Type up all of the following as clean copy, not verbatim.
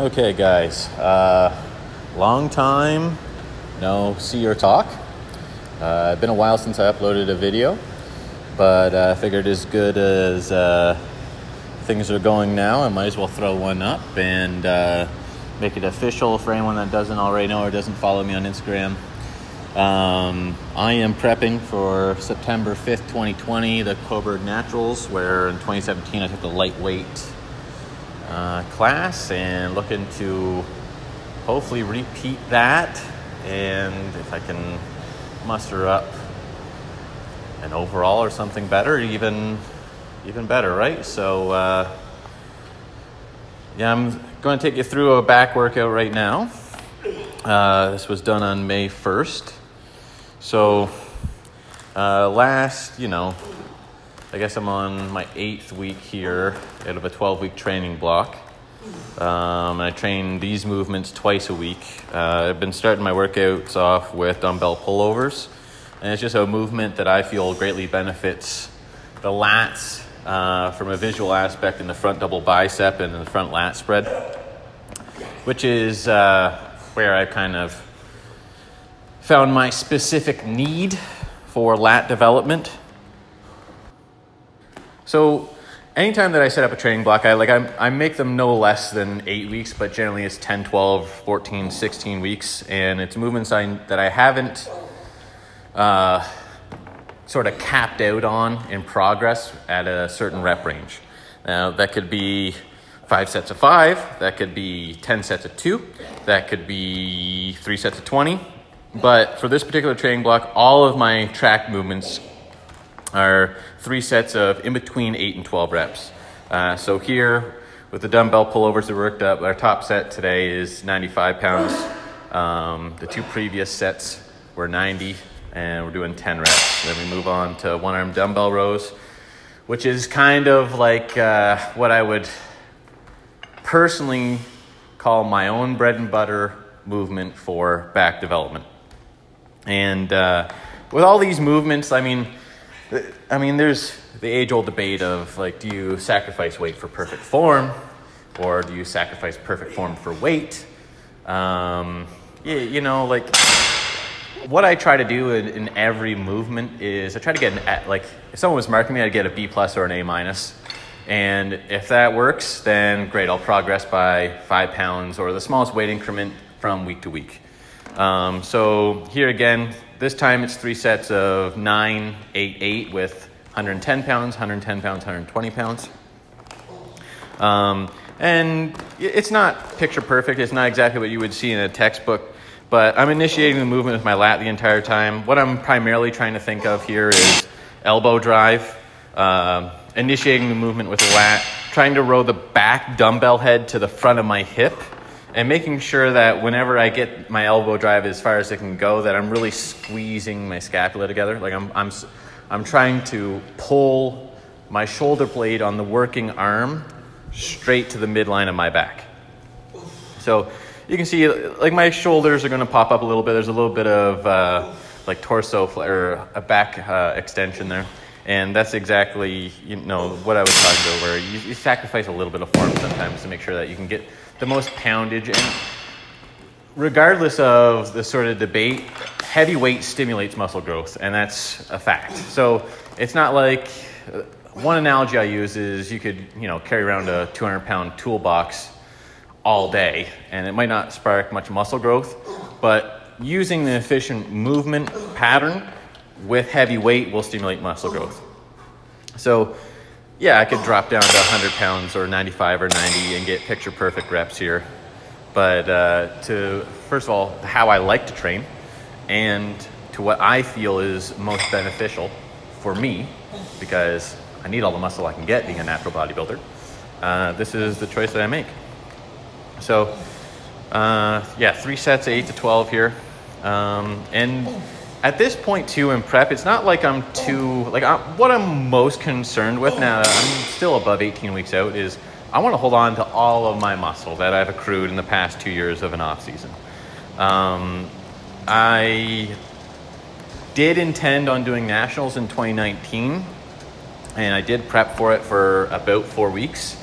Okay, guys, long time no see or talk. It's been a while since I uploaded a video, but I figured as good as things are going now, I might as well throw one up and make it official for anyone that doesn't already know or doesn't follow me on Instagram. I am prepping for September 5th, 2020, the Cobourg Naturals, where in 2017 I took the lightweight class, and looking to hopefully repeat that, and if I can muster up an overall or something better, even better, right? So I'm going to take you through a back workout right now. This was done on May 1st. So I guess I'm on my 8th week here out of a 12-week training block. I train these movements twice a week. I've been starting my workouts off with dumbbell pullovers, and it's just a movement that I feel greatly benefits the lats from a visual aspect in the front double bicep and the front lat spread, which is where I kind of found my specific need for lat development. So anytime that I set up a training block, I make them no less than 8 weeks, but generally it's 10, 12, 14, 16 weeks. And it's movements that I haven't sort of capped out on in progress at a certain rep range. Now that could be 5 sets of 5, that could be 10 sets of 2, that could be 3 sets of 20. But for this particular training block, all of my track movements are 3 sets of in between 8 and 12 reps. So here with the dumbbell pullovers that worked up, our top set today is 95 pounds. The 2 previous sets were 90, and we're doing 10 reps. Then we move on to one arm dumbbell rows, which is kind of like what I would personally call my own bread and butter movement for back development. And with all these movements, I mean, there's the age-old debate of, like, do you sacrifice weight for perfect form, or do you sacrifice perfect form for weight? What I try to do in every movement is I try to get if someone was marking me, I'd get a B+ or an A-. And if that works, then great, I'll progress by 5 pounds or the smallest weight increment from week to week. So here again, this time it's 3 sets of 9, 8, 8 with 110 pounds, 110 pounds, 120 pounds. And it's not picture perfect. It's not exactly what you would see in a textbook, but I'm initiating the movement with my lat the entire time. What I'm primarily trying to think of here is elbow drive, initiating the movement with the lat, trying to row the back dumbbell head to the front of my hip, and making sure that whenever I get my elbow drive as far as it can go, that I'm really squeezing my scapula together. Like I'm trying to pull my shoulder blade on the working arm straight to the midline of my back. So you can see, like, my shoulders are going to pop up a little bit. There's a little bit of torso or a back extension there. And that's exactly, what I was talking about, where you sacrifice a little bit of form sometimes to make sure that you can get the most poundage. And regardless of the sort of debate, heavy weight stimulates muscle growth, and that's a fact. So it's not like, one analogy I use is you could, carry around a 200-pound toolbox all day, and it might not spark much muscle growth, but using the efficient movement pattern with heavy weight will stimulate muscle growth. So yeah, I could drop down to 100 pounds or 95 or 90 and get picture perfect reps here. But to, first of all, how I like to train, and to what I feel is most beneficial for me, because I need all the muscle I can get being a natural bodybuilder, this is the choice that I make. So 3 sets of 8 to 12 here. And at this point too in prep, it's not like I'm too, what I'm most concerned with now, I'm still above 18 weeks out, is I want to hold on to all of my muscle that I've accrued in the past 2 years of an off season. I did intend on doing nationals in 2019, and I did prep for it for about 4 weeks.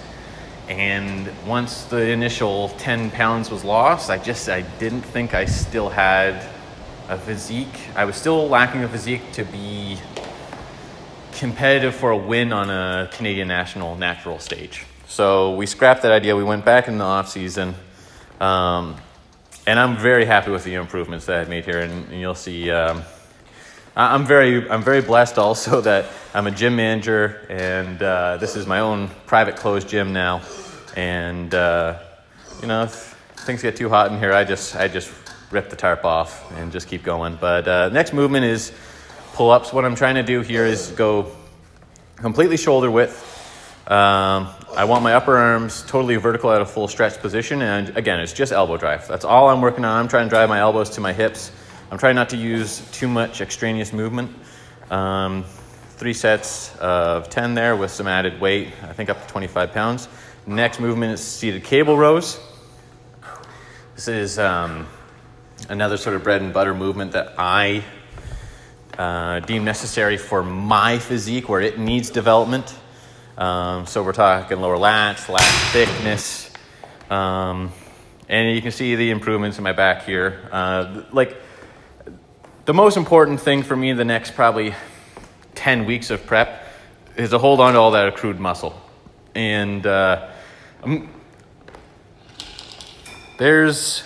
And once the initial 10 pounds was lost, I didn't think I still had a physique. I was still lacking a physique to be competitive for a win on a Canadian national natural stage. So we scrapped that idea. We went back in the off season, and I'm very happy with the improvements that I've made here. And you'll see, I'm very blessed also that I'm a gym manager, and this is my own private closed gym now. And you know, if things get too hot in here, I just rip the tarp off and just keep going. But next movement is pull-ups. What I'm trying to do here is go completely shoulder width. I want my upper arms totally vertical at a full stretch position, and again, it's just elbow drive. That's all I'm working on. I'm trying to drive my elbows to my hips. I'm trying not to use too much extraneous movement. 3 sets of 10 there with some added weight, I think up to 25 pounds. Next movement is seated cable rows. This is another sort of bread and butter movement that I deem necessary for my physique where it needs development. So we're talking lower lats, lat thickness, and you can see the improvements in my back here. Like the most important thing for me the next probably 10 weeks of prep is to hold on to all that accrued muscle. And there's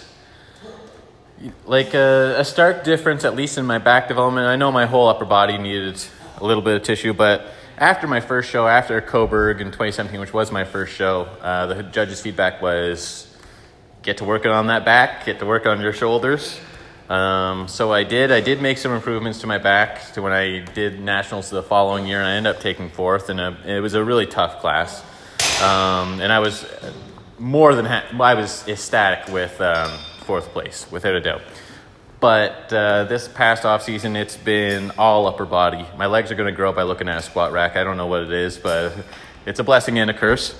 like a stark difference, at least in my back development. I know my whole upper body needed a little bit of tissue, but after my first show, after Cobourg in 2017, which was my first show, the judges' feedback was, get to working on that back, get to work on your shoulders. So I did make some improvements to my back to when I did nationals the following year, and I ended up taking 4th, and it was a really tough class. And I was I was ecstatic with 4th place, without a doubt. But this past off season, it's been all upper body. My legs are going to grow by looking at a squat rack. I don't know what it is, but it's a blessing and a curse.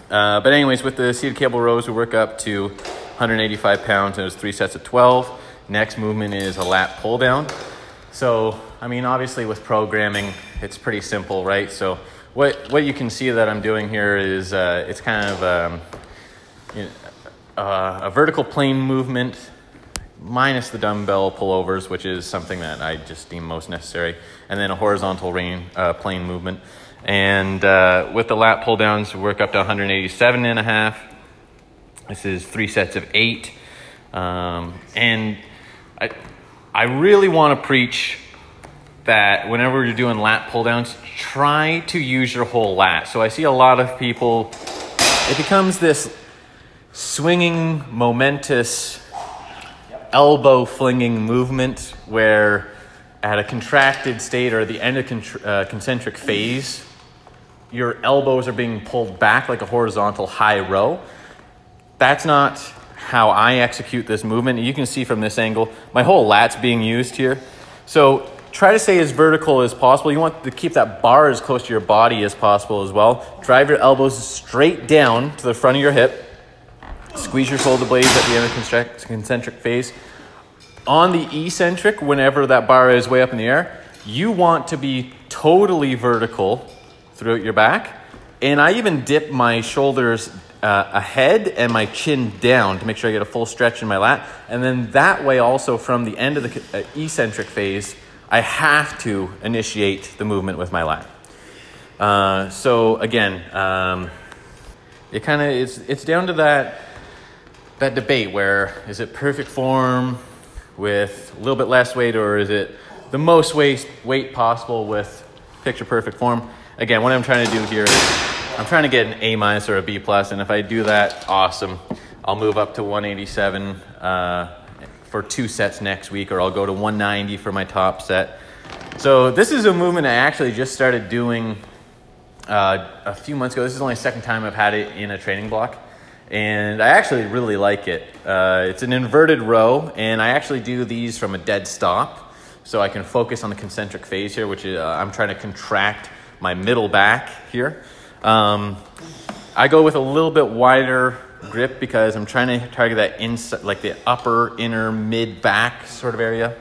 But anyways, with the seated cable rows, we work up to 185 pounds, and it was 3 sets of 12. Next movement is a lat pull down. So, I mean, obviously with programming, it's pretty simple, right? So what you can see that I'm doing here is it's kind of a vertical plane movement minus the dumbbell pullovers, which is something that I just deem most necessary, and then a horizontal plane movement. And with the lat pull downs, we work up to 187.5. This is 3 sets of 8. And I really want to preach that whenever you're doing lat pull downs, try to use your whole lat. So I see a lot of people, it becomes this swinging, momentous, elbow flinging movement where at a contracted state or the end of concentric phase, your elbows are being pulled back like a horizontal high row. That's not how I execute this movement. You can see from this angle, my whole lat's being used here. So try to stay as vertical as possible. You want to keep that bar as close to your body as possible as well. Drive your elbows straight down to the front of your hip. Squeeze your shoulder blades at the end of concentric phase. On the eccentric, whenever that bar is way up in the air, you want to be totally vertical throughout your back. And I even dip my shoulders ahead and my chin down to make sure I get a full stretch in my lat. And then that way also from the end of the eccentric phase, I have to initiate the movement with my lat. So again, it kind of it's down to that debate where is it perfect form with a little bit less weight, or is it the most weight possible with picture perfect form? Again, what I'm trying to do here is I'm trying to get an A- or a B+, and if I do that, awesome. I'll move up to 187 for 2 sets next week, or I'll go to 190 for my top set. So this is a movement I actually just started doing a few months ago. This is only the 2nd time I've had it in a training block, and I actually really like it. It's an inverted row, and I actually do these from a dead stop, so I can focus on the concentric phase here, which is I'm trying to contract my middle back here. I go with a little bit wider grip because I'm trying to target that inside, like the upper, inner, mid back sort of area.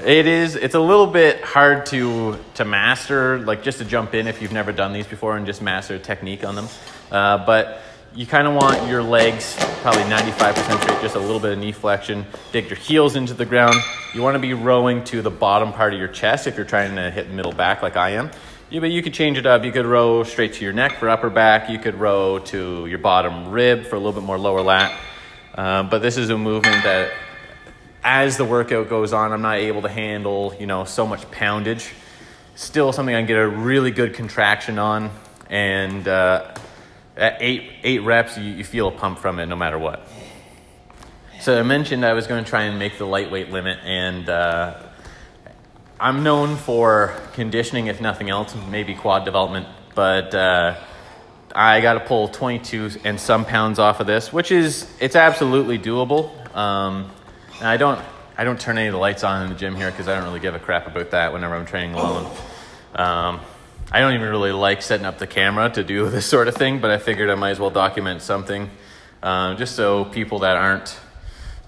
It's a little bit hard to master, like just to jump in if you've never done these before and just master a technique on them. But you kind of want your legs probably 95% straight, just a little bit of knee flexion, dig your heels into the ground. You want to be rowing to the bottom part of your chest if you're trying to hit middle back like I am. Yeah, but you could change it up. You could row straight to your neck for upper back. You could row to your bottom rib for a little bit more lower lat. But this is a movement that, as the workout goes on, I'm not able to handle, so much poundage. Still something I can get a really good contraction on, and at eight reps, you feel a pump from it no matter what. So I mentioned I was going to try and make the lightweight limit, and I'm known for conditioning, if nothing else, maybe quad development, but I got to pull 22 and some pounds off of this, it's absolutely doable. And I don't turn any of the lights on in the gym here because I don't really give a crap about that whenever I'm training alone. I don't even really like setting up the camera to do this sort of thing, but I figured I might as well document something, just so people that aren't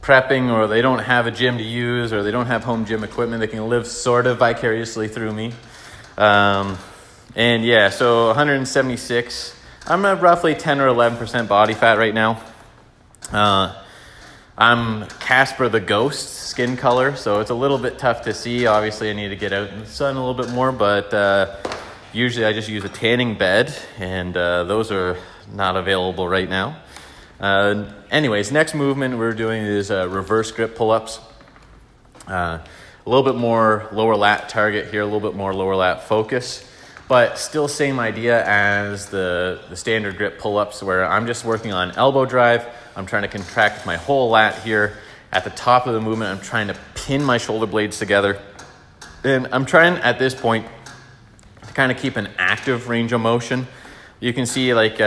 prepping, or they don't have a gym to use, or they don't have home gym equipment, they can live sort of vicariously through me. And yeah, so 176. I'm at roughly 10 or 11% body fat right now. I'm Casper the Ghost skin color, so it's a little bit tough to see. Obviously, I need to get out in the sun a little bit more, but usually I just use a tanning bed, and those are not available right now. Anyways, next movement we're doing is reverse grip pull-ups. A little bit more lower lat target here, a little bit more lower lat focus, but still same idea as the standard grip pull-ups, where I'm just working on elbow drive. I'm trying to contract my whole lat here. At the top of the movement, I'm trying to pin my shoulder blades together. And I'm trying, at this point, to kind of keep an active range of motion. You can see like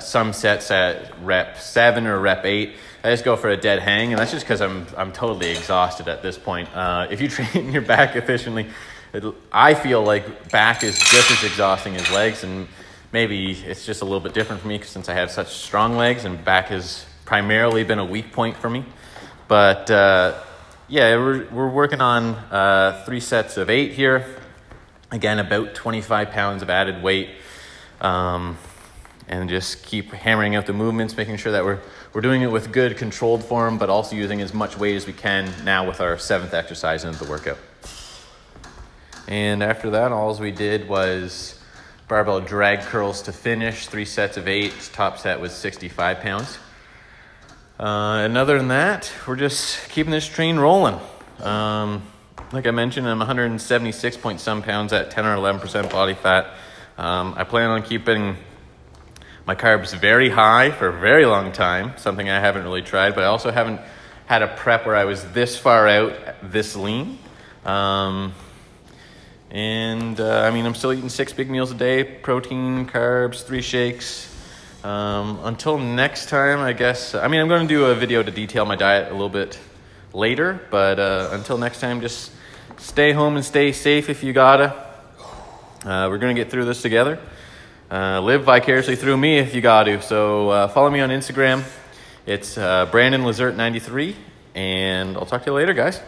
some sets at rep 7 or rep 8, I just go for a dead hang, and that's just because I'm totally exhausted at this point. If you train your back efficiently, I feel like back is just as exhausting as legs, and maybe it's just a little bit different for me since I have such strong legs, and back has primarily been a weak point for me. But yeah, we're working on 3 sets of 8 here. Again, about 25 pounds of added weight. And just keep hammering out the movements, making sure that we're doing it with good controlled form, but also using as much weight as we can now with our 7th exercise into the workout. And after that, all we did was barbell drag curls to finish, 3 sets of 8. Top set was 65 pounds. And other than that, we're just keeping this train rolling. Like I mentioned, I'm 176 point some pounds at 10 or 11% body fat. I plan on keeping my carbs very high for a very long time, something I haven't really tried, but I also haven't had a prep where I was this far out, this lean. I mean, I'm still eating 6 big meals a day, protein, carbs, 3 shakes. Until next time, I guess, I mean, I'm going to do a video to detail my diet a little bit later, but until next time, just stay home and stay safe if you gotta. We're going to get through this together. Live vicariously through me if you got to. So follow me on Instagram. It's Brandon Lazert 93, and I'll talk to you later, guys.